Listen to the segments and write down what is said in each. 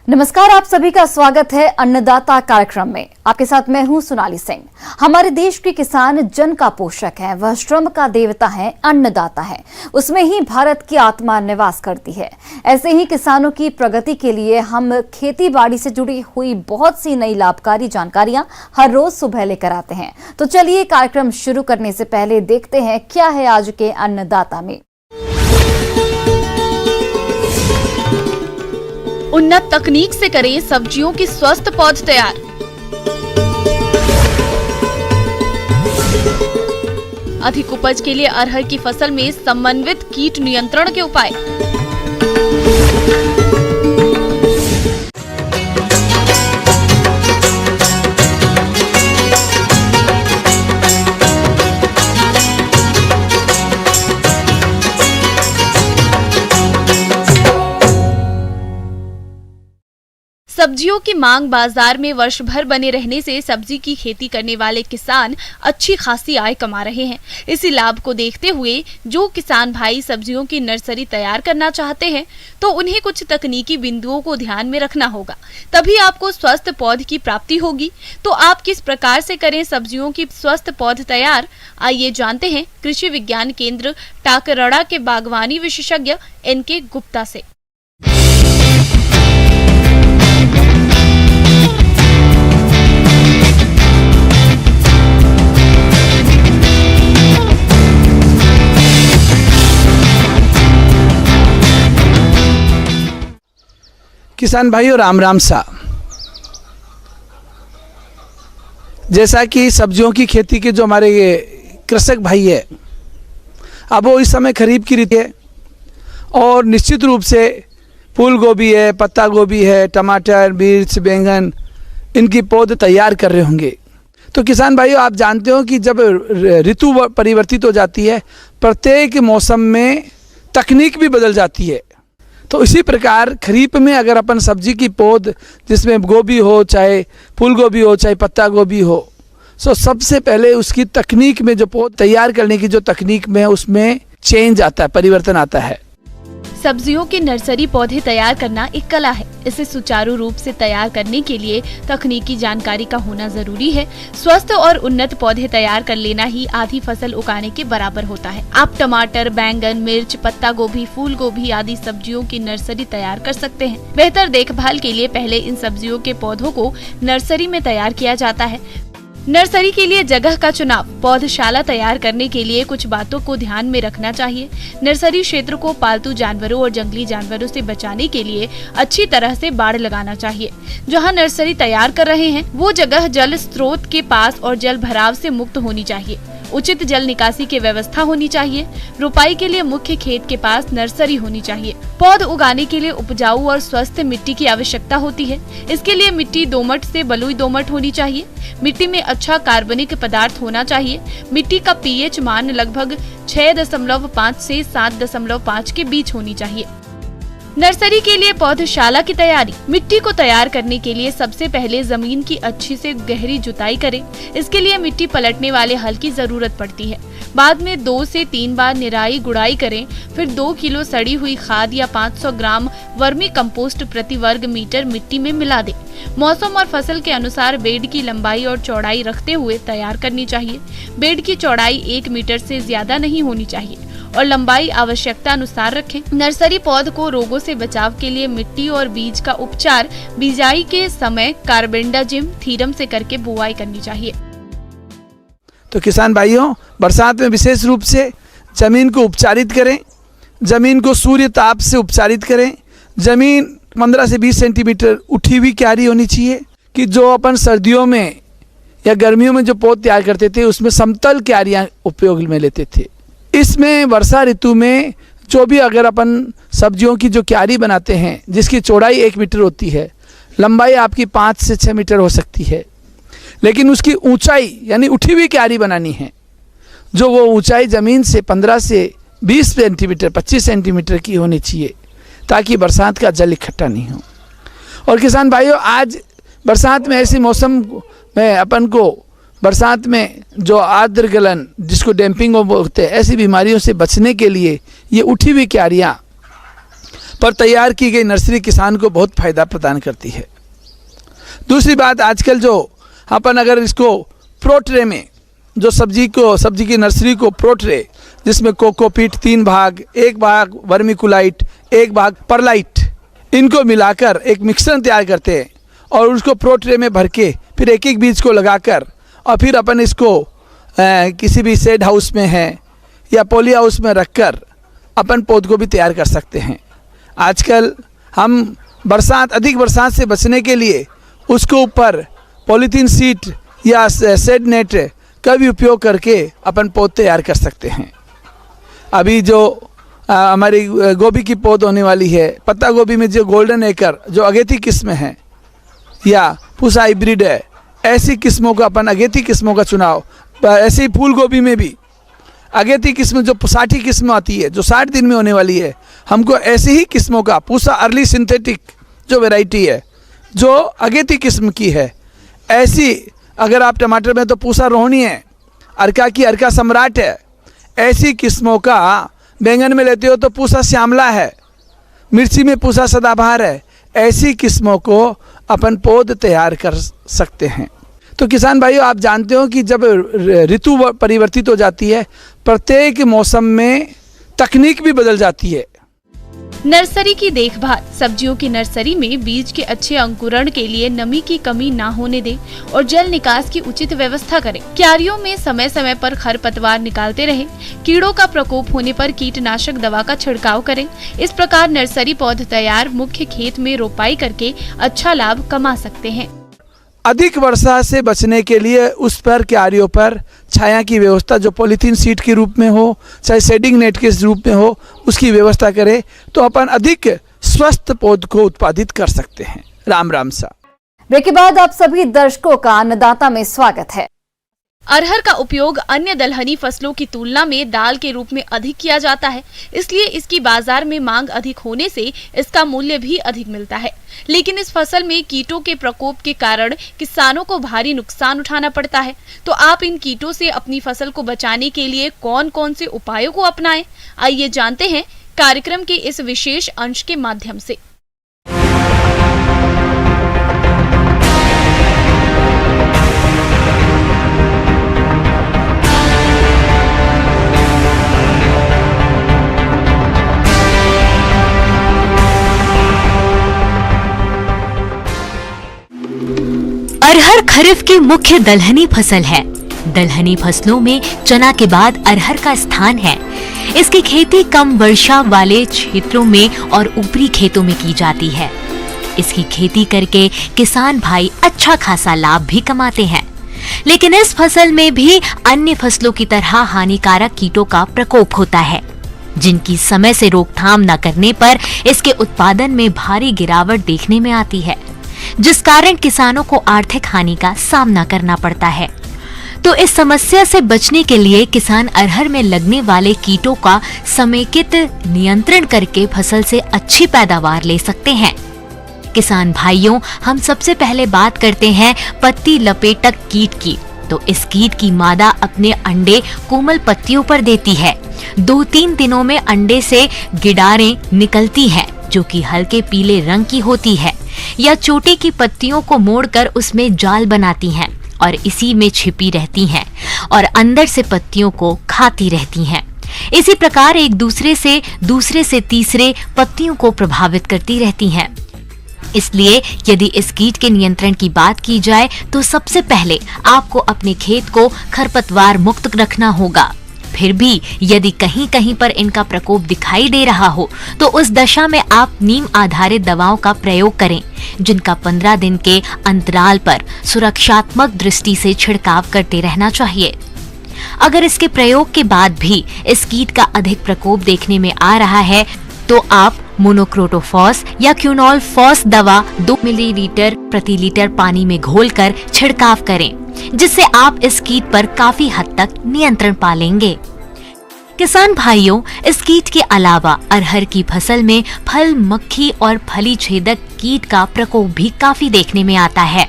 नमस्कार, आप सभी का स्वागत है अन्नदाता कार्यक्रम में। आपके साथ मैं हूं सोनाली सिंह। हमारे देश के किसान जन का पोषक है, वह श्रम का देवता है, अन्नदाता है। उसमें ही भारत की आत्मा निवास करती है। ऐसे ही किसानों की प्रगति के लिए हम खेती बाड़ी से जुड़ी हुई बहुत सी नई लाभकारी जानकारियां हर रोज सुबह लेकर आते हैं। तो चलिए कार्यक्रम शुरू करने से पहले देखते हैं क्या है आज के अन्नदाता में। उन्नत तकनीक से करें सब्जियों की स्वस्थ पौध तैयार। अधिक उपज के लिए अरहर की फसल में समन्वित कीट नियंत्रण के उपाय। सब्जियों की मांग बाजार में वर्ष भर बने रहने से सब्जी की खेती करने वाले किसान अच्छी खासी आय कमा रहे हैं। इसी लाभ को देखते हुए जो किसान भाई सब्जियों की नर्सरी तैयार करना चाहते हैं तो उन्हें कुछ तकनीकी बिंदुओं को ध्यान में रखना होगा, तभी आपको स्वस्थ पौध की प्राप्ति होगी। तो आप किस प्रकार से करें सब्जियों की स्वस्थ पौध तैयार, आइए जानते हैं कृषि विज्ञान केंद्र टाकरड़ा के बागवानी विशेषज्ञ NK गुप्ता से। किसान भाइयों, राम राम सा। जैसा कि सब्जियों की खेती के जो हमारे ये कृषक भाई है, अब वो इस समय खरीफ की ऋतु है और निश्चित रूप से फूल गोभी है, पत्ता गोभी है, टमाटर, मिर्च, बैंगन, इनकी पौध तैयार कर रहे होंगे। तो किसान भाइयों, आप जानते हो कि जब ऋतु परिवर्तित हो जाती है, प्रत्येक मौसम में तकनीक भी बदल जाती है। तो इसी प्रकार खरीफ में अगर अपन सब्जी की पौध, जिसमें गोभी हो, चाहे फूल गोभी हो, चाहे पत्ता गोभी हो, तो सबसे पहले उसकी तकनीक में जो पौध तैयार करने की जो तकनीक में उसमें चेंज आता है, परिवर्तन आता है। सब्जियों की नर्सरी पौधे तैयार करना एक कला है। इसे सुचारू रूप से तैयार करने के लिए तकनीकी जानकारी का होना जरूरी है। स्वस्थ और उन्नत पौधे तैयार कर लेना ही आधी फसल उगाने के बराबर होता है। आप टमाटर, बैंगन, मिर्च, पत्ता गोभी, फूल गोभी आदि सब्जियों की नर्सरी तैयार कर सकते हैं। बेहतर देखभाल के लिए पहले इन सब्जियों के पौधों को नर्सरी में तैयार किया जाता है। नर्सरी के लिए जगह का चुनाव। पौधशाला तैयार करने के लिए कुछ बातों को ध्यान में रखना चाहिए। नर्सरी क्षेत्र को पालतू जानवरों और जंगली जानवरों से बचाने के लिए अच्छी तरह से बाड़ लगाना चाहिए। जहां नर्सरी तैयार कर रहे हैं वो जगह जल स्रोत के पास और जल भराव से मुक्त होनी चाहिए। उचित जल निकासी की व्यवस्था होनी चाहिए। रुपाई के लिए मुख्य खेत के पास नर्सरी होनी चाहिए। पौध उगाने के लिए उपजाऊ और स्वस्थ मिट्टी की आवश्यकता होती है। इसके लिए मिट्टी दोमट से बलुई दोमट होनी चाहिए। मिट्टी में अच्छा कार्बनिक पदार्थ होना चाहिए। मिट्टी का pH मान लगभग 6.5 से 7.5 के बीच होनी चाहिए। नर्सरी के लिए पौधशाला की तैयारी। मिट्टी को तैयार करने के लिए सबसे पहले जमीन की अच्छी से गहरी जुताई करें। इसके लिए मिट्टी पलटने वाले हल की जरूरत पड़ती है। बाद में 2 से 3 बार निराई गुड़ाई करें। फिर 2 किलो सड़ी हुई खाद या 500 ग्राम वर्मी कंपोस्ट प्रति वर्ग मीटर मिट्टी में मिला दें। मौसम और फसल के अनुसार बेड की लंबाई और चौड़ाई रखते हुए तैयार करनी चाहिए। बेड की चौड़ाई 1 मीटर से ज्यादा नहीं होनी चाहिए और लंबाई आवश्यकता अनुसार रखें। नर्सरी पौध को रोगों से बचाव के लिए मिट्टी और बीज का उपचार बिजाई के समय कार्बेंडाजिम थीरम से करके बुआई करनी चाहिए। तो किसान भाइयों, बरसात में विशेष रूप से जमीन को उपचारित करें। जमीन को सूर्य ताप से उपचारित करें। जमीन 15 से 20 सेंटीमीटर उठी हुई क्यारी होनी चाहिए कि जो अपन सर्दियों में या गर्मियों में जो पौध तैयार करते थे उसमें समतल क्यारियां उपयोग में लेते थे। इसमें वर्षा ऋतु में जो भी अगर अपन सब्जियों की जो क्यारी बनाते हैं जिसकी चौड़ाई 1 मीटर होती है, लंबाई आपकी 5 से 6 मीटर हो सकती है, लेकिन उसकी ऊंचाई यानी उठी हुई क्यारी बनानी है जो वो ऊंचाई ज़मीन से 15 से 20 सेंटीमीटर 25 सेंटीमीटर की होनी चाहिए ताकि बरसात का जल इकट्ठा नहीं हो। और किसान भाइयों, आज बरसात में ऐसे मौसम में अपन को बरसात में जो आर्द्र गलन जिसको डैम्पिंग बोलते हैं, ऐसी बीमारियों से बचने के लिए ये उठी हुई क्यारियाँ पर तैयार की गई नर्सरी किसान को बहुत फायदा प्रदान करती है। दूसरी बात, आजकल जो अपन अगर इसको प्रोट्रे में जो सब्जी की नर्सरी को प्रोट्रे, जिसमें कोकोपीट 3 भाग, 1 भाग वर्मिकुलाइट, 1 भाग परलाइट, इनको मिलाकर एक मिक्सर तैयार करते हैं और उसको प्रोट्रे में भर के फिर एक एक बीज को लगाकर और फिर अपन इसको किसी भी शेड हाउस में है या पॉली हाउस में रखकर अपन पौध को भी तैयार कर सकते हैं। आजकल हम अधिक बरसात से बचने के लिए उसको ऊपर पॉलीथीन सीट या शेड नेट का भी उपयोग करके अपन पौध तैयार कर सकते हैं। अभी जो हमारी गोभी की पौध होने वाली है, पत्ता गोभी में जो गोल्डन एकर जो अगेती किस्म है या पूसा हाइब्रिड है, ऐसी किस्मों का अपन अगेती किस्मों का चुनाव, ऐसे ही फूल गोभी में भी अगेती किस्म जो 60 किस्म आती है जो 60 दिन में होने वाली है, हमको ऐसी ही किस्मों का पूसा अर्ली सिंथेटिक जो वैरायटी है जो अगेती किस्म की है, ऐसी अगर आप टमाटर में तो पूसा रोहिणी है, अर्का की अर्का सम्राट है, ऐसी किस्मों का बैंगन में लेते हो तो पूसा श्यामला है, मिर्ची में पूसा सदाबहार है, ऐसी किस्मों को अपन पौध तैयार कर सकते हैं। तो किसान भाइयों, आप जानते हो कि जब ऋतु परिवर्तित हो जाती है, प्रत्येक मौसम में तकनीक भी बदल जाती है। नर्सरी की देखभाल। सब्जियों की नर्सरी में बीज के अच्छे अंकुरण के लिए नमी की कमी ना होने दें और जल निकास की उचित व्यवस्था करें। क्यारियों में समय समय पर खरपतवार निकालते रहें। कीड़ों का प्रकोप होने पर कीटनाशक दवा का छिड़काव करें। इस प्रकार नर्सरी पौध तैयार मुख्य खेत में रोपाई करके अच्छा लाभ कमा सकते हैं। अधिक वर्षा से बचने के लिए उस पर क्यारियों पर छाया की व्यवस्था, जो पॉलीथीन सीट के रूप में हो चाहे शेडिंग नेट के रूप में हो, उसकी व्यवस्था करें तो अपन अधिक स्वस्थ पौध को उत्पादित कर सकते हैं। राम राम सा। ब्रेक के बाद आप सभी दर्शकों का अन्नदाता में स्वागत है। अरहर का उपयोग अन्य दलहनी फसलों की तुलना में दाल के रूप में अधिक किया जाता है, इसलिए इसकी बाजार में मांग अधिक होने से इसका मूल्य भी अधिक मिलता है। लेकिन इस फसल में कीटों के प्रकोप के कारण किसानों को भारी नुकसान उठाना पड़ता है। तो आप इन कीटों से अपनी फसल को बचाने के लिए कौन कौन से उपायों को अपनाएं, आइए जानते हैं कार्यक्रम के इस विशेष अंश के माध्यम से। अरहर खरीफ की मुख्य दलहनी फसल है। दलहनी फसलों में चना के बाद अरहर का स्थान है। इसकी खेती कम वर्षा वाले क्षेत्रों में और ऊपरी खेतों में की जाती है। इसकी खेती करके किसान भाई अच्छा खासा लाभ भी कमाते हैं। लेकिन इस फसल में भी अन्य फसलों की तरह हानिकारक कीटों का प्रकोप होता है, जिनकी समय से रोकथाम न करने पर इसके उत्पादन में भारी गिरावट देखने में आती है, जिस कारण किसानों को आर्थिक हानि का सामना करना पड़ता है। तो इस समस्या से बचने के लिए किसान अरहर में लगने वाले कीटों का समेकित नियंत्रण करके फसल से अच्छी पैदावार ले सकते हैं। किसान भाइयों, हम सबसे पहले बात करते हैं पत्ती लपेटक कीट की। तो इस कीट की मादा अपने अंडे कोमल पत्तियों पर देती है। 2-3 दिनों में अंडे से गिडारें निकलती हैं, जो कि हल्के पीले रंग की होती है, या चोटी की पत्तियों को मोड़कर उसमें जाल बनाती हैं और इसी में छिपी रहती हैं और अंदर से पत्तियों को खाती रहती हैं। इसी प्रकार एक दूसरे से तीसरे पत्तियों को प्रभावित करती रहती हैं। इसलिए यदि इस कीट के नियंत्रण की बात की जाए तो सबसे पहले आपको अपने खेत को खरपतवार मुक्त रखना होगा। फिर भी यदि कहीं कहीं पर इनका प्रकोप दिखाई दे रहा हो तो उस दशा में आप नीम आधारित दवाओं का प्रयोग करें, जिनका 15 दिन के अंतराल पर सुरक्षात्मक दृष्टि से छिड़काव करते रहना चाहिए। अगर इसके प्रयोग के बाद भी इस कीट का अधिक प्रकोप देखने में आ रहा है तो आप मोनोक्रोटोफॉस या क्यूनोल-फॉस दवा 2 मिलीलीटर प्रति लीटर पानी में घोलकर छिड़काव करें, जिससे आप इस कीट पर काफी हद तक नियंत्रण पा लेंगे। किसान भाइयों, इस कीट के अलावा अरहर की फसल में फल मक्खी और फली छेदक कीट का प्रकोप भी काफी देखने में आता है,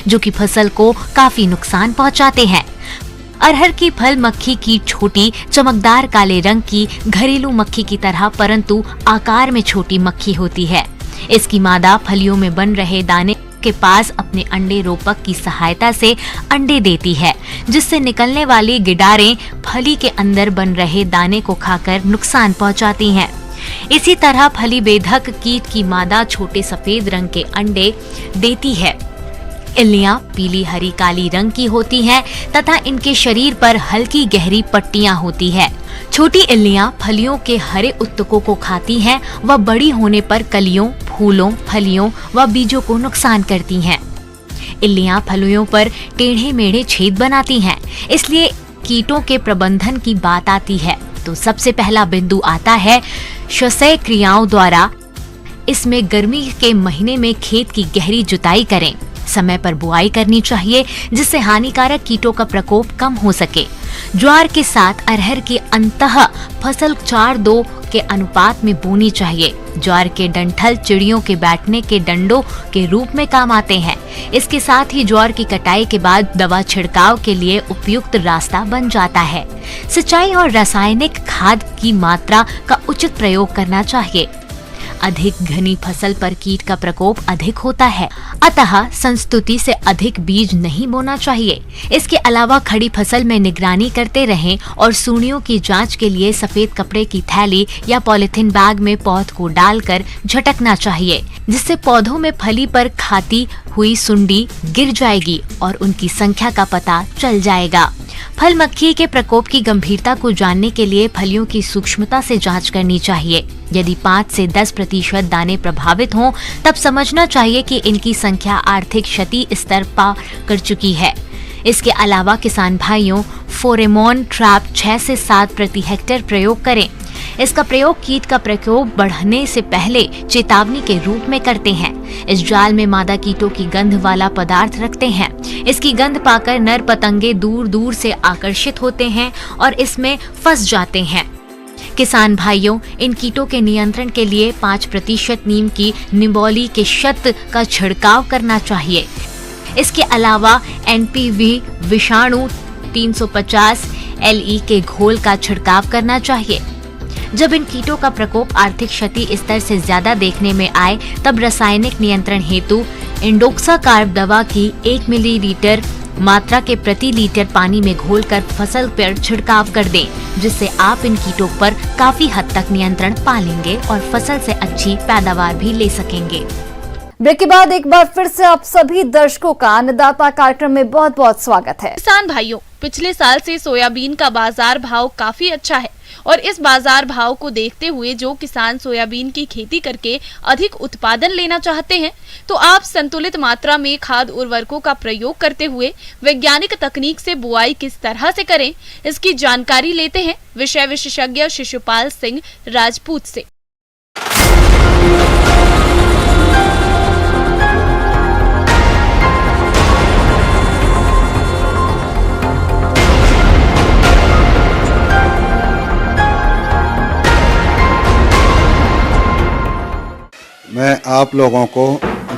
जो कि फसल को काफी नुकसान पहुंचाते हैं। अरहर की फल मक्खी की छोटी चमकदार काले रंग की घरेलू मक्खी की तरह परंतु आकार में छोटी मक्खी होती है। इसकी मादा फलियों में बन रहे दाने के पास अपने अंडे रोपक की सहायता से अंडे देती है, जिससे निकलने वाली गिडारें फली के अंदर बन रहे दाने को खाकर नुकसान पहुंचाती हैं। इसी तरह फली बेधक कीट की मादा छोटे सफेद रंग के अंडे देती है। इल्लियां पीली हरी काली रंग की होती हैं तथा इनके शरीर पर हल्की गहरी पट्टियां होती है। छोटी इल्लियां फलियों के हरे उत्तकों को खाती हैं व बड़ी होने पर कलियों, फूलों, फलियों व बीजों को नुकसान करती हैं। इल्लियां फलियों पर टेढ़े मेढ़े छेद बनाती हैं, इसलिए कीटों के प्रबंधन की बात आती है तो सबसे पहला बिंदु आता है शस्य क्रियाओं द्वारा। इसमें गर्मी के महीने में खेत की गहरी जुताई करें। समय पर बुआई करनी चाहिए जिससे हानिकारक कीटों का प्रकोप कम हो सके। ज्वार के साथ अरहर की अंतः फसल 4-2 के अनुपात में बोनी चाहिए। ज्वार के डंठल चिड़ियों के बैठने के डंडों के रूप में काम आते हैं। इसके साथ ही ज्वार की कटाई के बाद दवा छिड़काव के लिए उपयुक्त रास्ता बन जाता है। सिंचाई और रासायनिक खाद की मात्रा का उचित प्रयोग करना चाहिए। अधिक घनी फसल पर कीट का प्रकोप अधिक होता है, अतः संस्तुति से अधिक बीज नहीं बोना चाहिए। इसके अलावा खड़ी फसल में निगरानी करते रहें और सूंडियों की जांच के लिए सफेद कपड़े की थैली या पॉलिथीन बैग में पौध को डालकर झटकना चाहिए, जिससे पौधों में फली पर खाती हुई सुंडी गिर जाएगी और उनकी संख्या का पता चल जाएगा। फल मक्खी के प्रकोप की गंभीरता को जानने के लिए फलियों की सूक्ष्मता से जांच करनी चाहिए। यदि 5 से 10% दाने प्रभावित हों, तब समझना चाहिए कि इनकी संख्या आर्थिक क्षति स्तर पार कर चुकी है। इसके अलावा किसान भाइयों फेरोमोन ट्रैप 6 से 7 प्रति हेक्टेयर प्रयोग करें। इसका प्रयोग कीट का प्रकोप बढ़ने से पहले चेतावनी के रूप में करते हैं। इस जाल में मादा कीटों की गंध वाला पदार्थ रखते हैं। इसकी गंध पाकर नर पतंगे दूर दूर से आकर्षित होते हैं और इसमें फंस जाते हैं। किसान भाइयों, इन कीटों के नियंत्रण के लिए 5% नीम की निबोली के शत का छिड़काव करना चाहिए। इसके अलावा एनपीवी विषाणु 350 LE के घोल का छिड़काव करना चाहिए। जब इन कीटों का प्रकोप आर्थिक क्षति स्तर से ज्यादा देखने में आए, तब रासायनिक नियंत्रण हेतु इंडोक्साकार्ब दवा की 1 मिलीलीटर मात्रा के प्रति लीटर पानी में घोलकर फसल पर छिड़काव कर दें, जिससे आप इन कीटों पर काफी हद तक नियंत्रण पा लेंगे और फसल से अच्छी पैदावार भी ले सकेंगे। ब्रेक के बाद एक बार फिर से आप सभी दर्शकों का अन्नदाता कार्यक्रम में बहुत बहुत स्वागत है। किसान भाइयों, पिछले साल से सोयाबीन का बाजार भाव काफी अच्छा है और इस बाजार भाव को देखते हुए जो किसान सोयाबीन की खेती करके अधिक उत्पादन लेना चाहते हैं, तो आप संतुलित मात्रा में खाद उर्वरकों का प्रयोग करते हुए वैज्ञानिक तकनीक से बुआई किस तरह से करें, इसकी जानकारी लेते हैं विषय विशेषज्ञ शिशुपाल सिंह राजपूत से। मैं आप लोगों को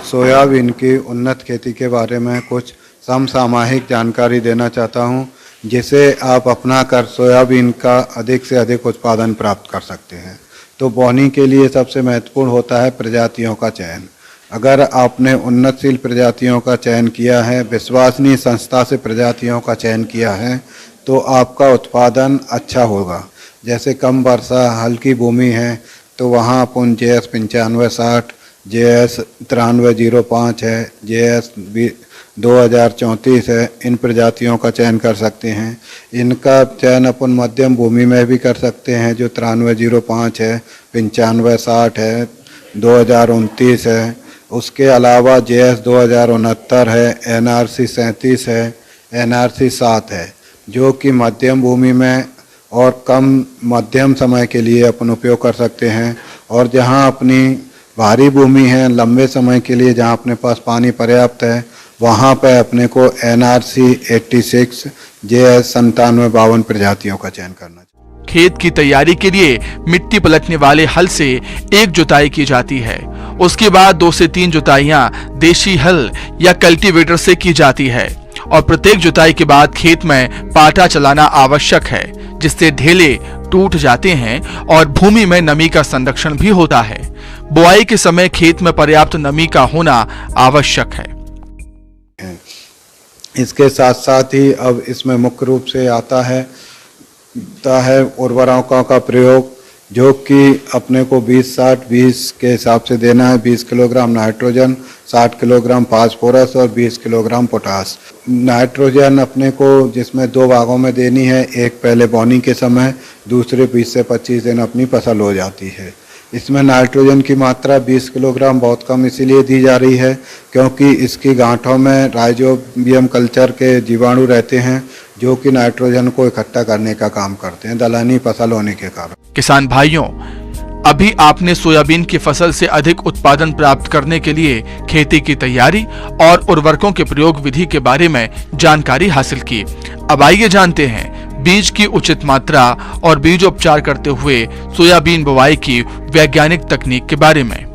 सोयाबीन की उन्नत खेती के बारे में कुछ समसामयिक जानकारी देना चाहता हूं, जिसे आप अपना कर सोयाबीन का अधिक से अधिक उत्पादन प्राप्त कर सकते हैं। तो बोनी के लिए सबसे महत्वपूर्ण होता है प्रजातियों का चयन। अगर आपने उन्नतशील प्रजातियों का चयन किया है, विश्वसनीय संस्था से प्रजातियों का चयन किया है, तो आपका उत्पादन अच्छा होगा। जैसे कम वर्षा हल्की भूमि है तो वहाँ अपन JS 9560, JS 9305 है, JS 2034 है, इन प्रजातियों का चयन कर सकते हैं। इनका चयन अपन मध्यम भूमि में भी कर सकते हैं, जो 9305 है, 9560 है, 2029 है। उसके अलावा JS 2069 है, NRC 37 है, NRC 7 है, जो कि मध्यम भूमि में और कम मध्यम समय के लिए अपन उपयोग कर सकते हैं। और जहां अपनी भारी भूमि है, लंबे समय के लिए जहां अपने पास पानी पर्याप्त है, वहां पे अपने को NRC 86, JS 9752 प्रजातियों का चयन करना चाहिए। खेत की तैयारी के लिए मिट्टी पलटने वाले हल से एक जुताई की जाती है। उसके बाद 2 से 3 जुताइयां देशी हल या कल्टीवेटर से की जाती है और प्रत्येक जुताई के बाद खेत में पाटा चलाना आवश्यक है, जिससे ढेले टूट जाते हैं और भूमि में नमी का संरक्षण भी होता है। बुआई के समय खेत में पर्याप्त नमी का होना आवश्यक है। इसके साथ साथ ही अब इसमें मुख्य रूप से आता है उर्वरकों का प्रयोग, जो कि अपने को 20-60-20 के हिसाब से देना है। 20 किलोग्राम नाइट्रोजन, 60 किलोग्राम फास्फोरस और 20 किलोग्राम पोटास। नाइट्रोजन अपने को जिसमें 2 भागों में देनी है, एक पहले बोनी के समय, दूसरे 20 से 25 दिन अपनी फसल हो जाती है। इसमें नाइट्रोजन की मात्रा 20 किलोग्राम बहुत कम इसीलिए दी जा रही है क्योंकि इसकी गांठों में राइजोबियम कल्चर के जीवाणु रहते हैं, जो कि नाइट्रोजन को इकट्ठा करने का काम करते हैं दलहनी फसल होने के कारण। किसान भाइयों, अभी आपने सोयाबीन की फसल से अधिक उत्पादन प्राप्त करने के लिए खेती की तैयारी और उर्वरकों के प्रयोग विधि के बारे में जानकारी हासिल की। अब आइए जानते हैं बीज की उचित मात्रा और बीजोपचार करते हुए सोयाबीन बुवाई की वैज्ञानिक तकनीक के बारे में।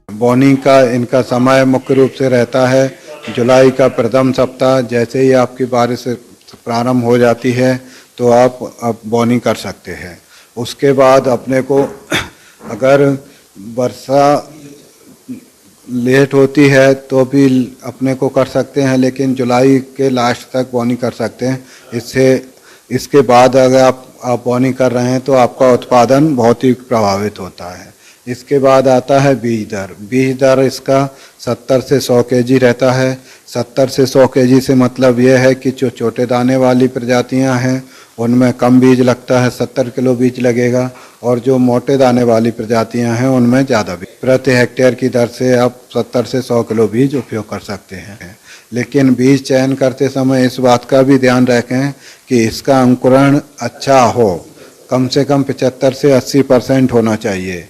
बोनी का इनका समय मुख्य रूप से रहता है जुलाई का प्रथम सप्ताह। जैसे ही आपकी बारिश प्रारंभ हो जाती है तो आप अब बोनी कर सकते हैं। उसके बाद अपने को अगर वर्षा लेट होती है तो भी अपने को कर सकते हैं, लेकिन जुलाई के लास्ट तक बोनी कर सकते हैं। इसके बाद अगर आप बोनी कर रहे हैं तो आपका उत्पादन बहुत ही प्रभावित होता है। इसके बाद आता है बीज दर। बीज दर इसका 70 से 100 केजी रहता है। 70 से 100 केजी से मतलब यह है कि जो छोटे दाने वाली प्रजातियां हैं उनमें कम बीज लगता है, 70 किलो बीज लगेगा, और जो मोटे दाने वाली प्रजातियां हैं उनमें ज़्यादा बीज। प्रति हेक्टेयर की दर से आप 70 से 100 किलो बीज उपयोग कर सकते हैं। लेकिन बीज चयन करते समय इस बात का भी ध्यान रखें कि इसका अंकुरण अच्छा हो, कम से कम 75 से 80% होना चाहिए।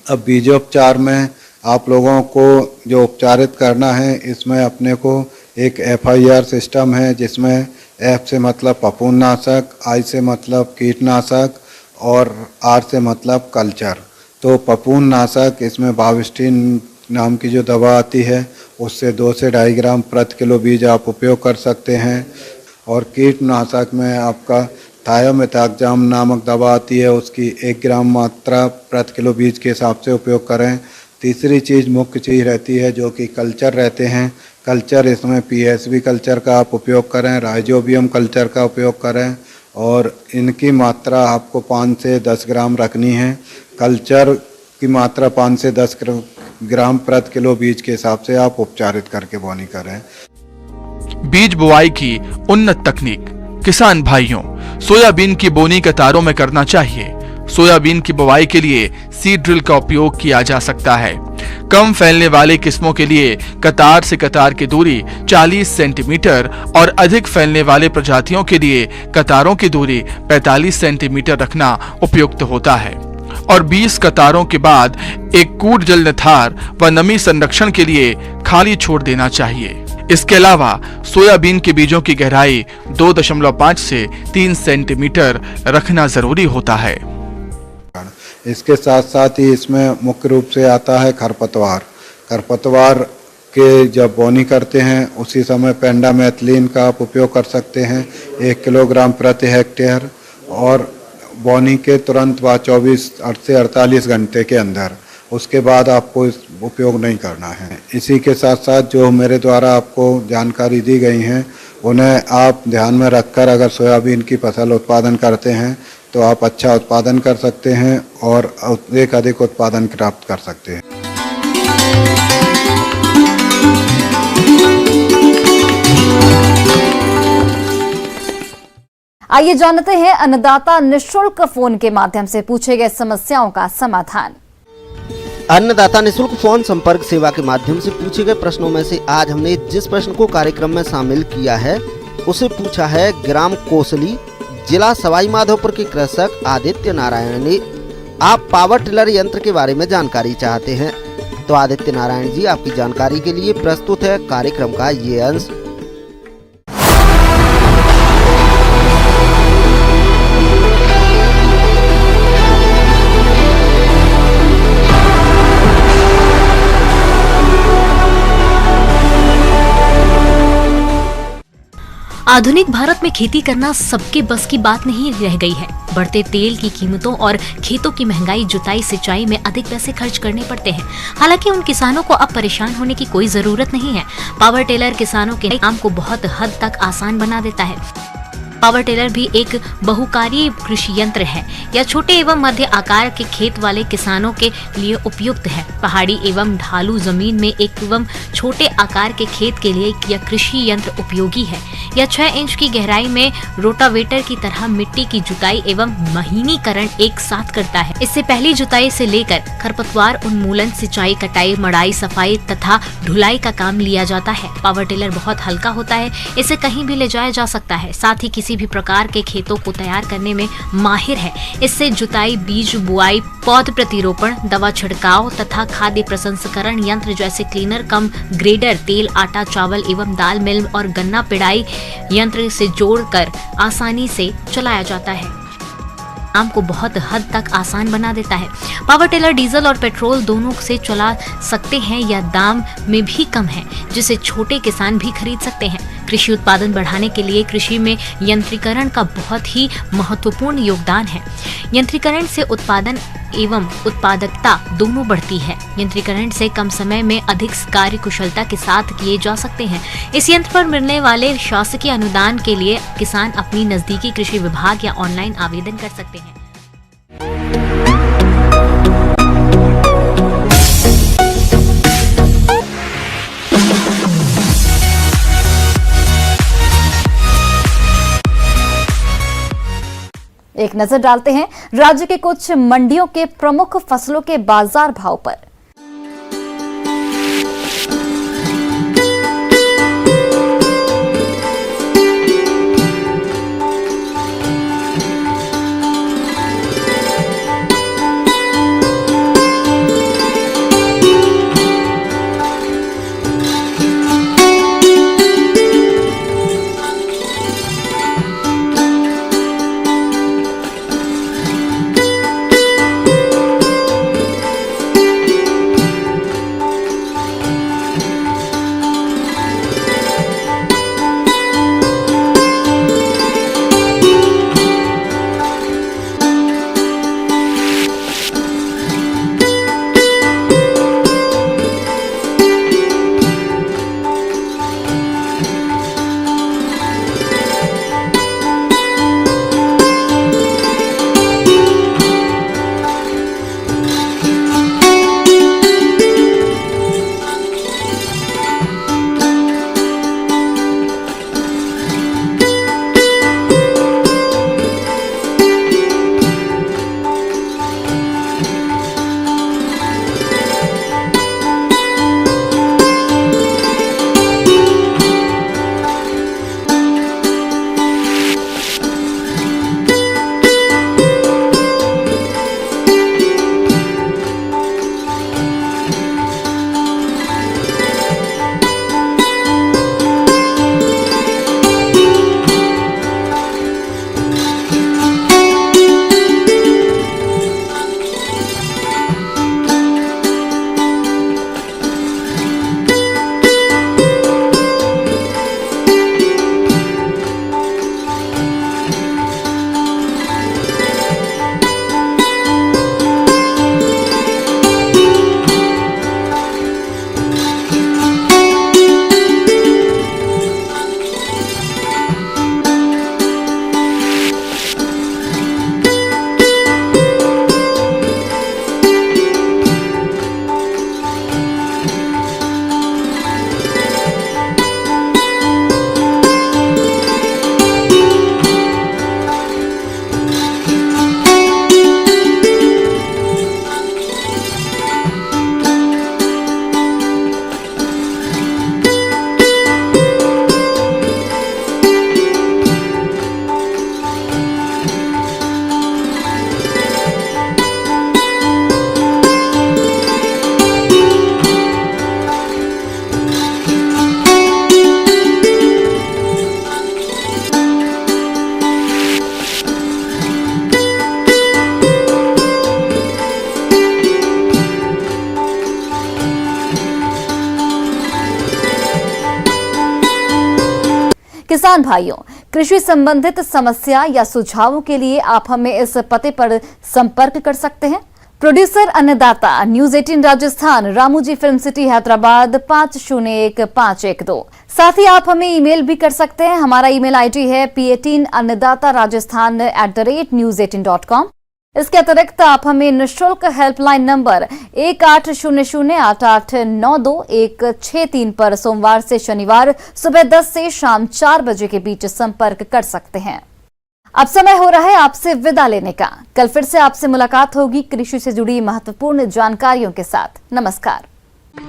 अब बीजोपचार में आप लोगों को जो उपचारित करना है, इसमें अपने को एक FIR सिस्टम है, जिसमें F से मतलब फफूंदनाशक, I से मतलब कीटनाशक और R से मतलब कल्चर। तो फफूंदनाशक इसमें बाविस्टिन नाम की जो दवा आती है उससे 2 से 2.5 ग्राम प्रति किलो बीज आप उपयोग कर सकते हैं। और कीटनाशक में आपका थायोमेथाक्साम नामक दवा आती है, उसकी 1 ग्राम मात्रा प्रति किलो बीज के हिसाब से उपयोग करें। तीसरी चीज़ मुख्य चीज़ रहती है जो कि कल्चर रहते हैं। कल्चर इसमें PSB कल्चर का आप उपयोग करें, राइजोबियम कल्चर का उपयोग करें, और इनकी मात्रा आपको 5 से 10 ग्राम रखनी है। कल्चर की मात्रा 5 से 10 ग्राम प्रति किलो बीज के हिसाब से आप उपचारित करके बोनी करें। बीज बुआई की उन्नत तकनीक। किसान भाइयों, सोयाबीन की बोनी कतारों में करना चाहिए। सोयाबीन की बुवाई के लिए सीड ड्रिल का उपयोग किया जा सकता है। कम फैलने वाले किस्मों के लिए कतार से कतार की दूरी 40 सेंटीमीटर और अधिक फैलने वाले प्रजातियों के लिए कतारों की दूरी 45 सेंटीमीटर रखना उपयुक्त होता है। और 20 कतारों के बाद एक कूट जल निथार व नमी संरक्षण के लिए खाली छोड़ देना चाहिए। इसके अलावा सोयाबीन के बीजों की गहराई 2.5 से 3 सेंटीमीटर रखना जरूरी होता है। इसके साथ साथ ही इसमें मुख्य रूप से आता है खरपतवार। खरपतवार के जब बोनी करते हैं उसी समय पेंडामेथिलीन का आप उपयोग कर सकते हैं 1 किलोग्राम प्रति हेक्टेयर, और बोनी के तुरंत बाद 24 से 48 घंटे के अंदर। उसके बाद आपको इस उपयोग नहीं करना है। इसी के साथ साथ जो मेरे द्वारा आपको जानकारी दी गई हैं उन्हें आप ध्यान में रखकर अगर सोयाबीन की फसल उत्पादन करते हैं तो आप अच्छा उत्पादन कर सकते हैं और अधिक उत्पादन प्राप्त कर सकते हैं। आइए जानते हैं अन्नदाता निःशुल्क फोन के माध्यम से पूछे गए समस्याओं का समाधान। अन्नदाता निःशुल्क फोन संपर्क सेवा के माध्यम से पूछे गए प्रश्नों में से आज हमने जिस प्रश्न को कार्यक्रम में शामिल किया है उसे पूछा है ग्राम कोसली, जिला सवाई माधोपुर के कृषक आदित्य नारायण ने। आप पावर टिलर यंत्र के बारे में जानकारी चाहते हैं तो आदित्य नारायण जी, आपकी जानकारी के लिए प्रस्तुत है कार्यक्रम का ये अंश। आधुनिक भारत में खेती करना सबके बस की बात नहीं रह गई है। बढ़ते तेल की कीमतों और खेतों की महंगाई जुताई सिंचाई में अधिक पैसे खर्च करने पड़ते हैं। हालांकि उन किसानों को अब परेशान होने की कोई जरूरत नहीं है। पावर टेलर किसानों के काम को बहुत हद तक आसान बना देता है। पावर टेलर भी एक बहुकार्यी कृषि यंत्र है। यह छोटे एवं मध्य आकार के खेत वाले किसानों के लिए उपयुक्त है। पहाड़ी एवं ढालू जमीन में एवं छोटे आकार के खेत के लिए यह कृषि यंत्र उपयोगी है। यह 6 इंच की गहराई में रोटावेटर की तरह मिट्टी की जुताई एवं महीनीकरण एक साथ करता है। इससे पहली जुताई से लेकर खरपतवार उन्मूलन, सिंचाई, कटाई, मड़ाई, सफाई तथा ढुलाई का काम लिया जाता है। पावर टेलर बहुत हल्का होता है। इसे कहीं भी ले जाया जा सकता है। साथ ही किसी भी प्रकार के खेतों को तैयार करने में माहिर है। इससे जुताई, बीज बुआई, पौध प्रतिरोपण, दवा छिड़काव तथा खाद्य प्रसंस्करण यंत्र जैसे क्लीनर कम ग्रेडर, तेल, आटा, चावल एवं दाल मिल और गन्ना पिड़ाई यंत्र से जोड़कर आसानी से चलाया जाता है। काम को बहुत हद तक आसान बना देता है। पावर टेलर डीजल और पेट्रोल दोनों से चला सकते हैं या दाम में भी कम है, जिसे छोटे किसान भी खरीद सकते हैं। कृषि उत्पादन बढ़ाने के लिए कृषि में यंत्रीकरण का बहुत ही महत्वपूर्ण योगदान है। यंत्रीकरण से उत्पादन एवं उत्पादकता दोनों बढ़ती है। यंत्रीकरण से कम समय में अधिक कार्य कुशलता के साथ किए जा सकते हैं। इस यंत्र पर मिलने वाले शासकीय अनुदान के लिए किसान अपनी नजदीकी कृषि विभाग या ऑनलाइन आवेदन कर सकते हैं। एक नजर डालते हैं राज्य के कुछ मंडियों के प्रमुख फसलों के बाजार भाव पर। किसान भाइयों, कृषि संबंधित समस्या या सुझावों के लिए आप हमें इस पते पर संपर्क कर सकते हैं। Producer Annadata, news 18 Rajasthan, Ramoji film city, Hyderabad 501512। साथ ही आप हमें ईमेल भी कर सकते हैं। हमारा ईमेल आईडी है p18annadatarajasthan@news18.com। इसके अतिरिक्त आप हमें निःशुल्क हेल्पलाइन नंबर 18008892 पर सोमवार से शनिवार सुबह 10 से शाम 4 बजे के बीच संपर्क कर सकते हैं। अब समय हो रहा है आपसे विदा लेने का। कल फिर से आपसे मुलाकात होगी कृषि से जुड़ी महत्वपूर्ण जानकारियों के साथ। नमस्कार।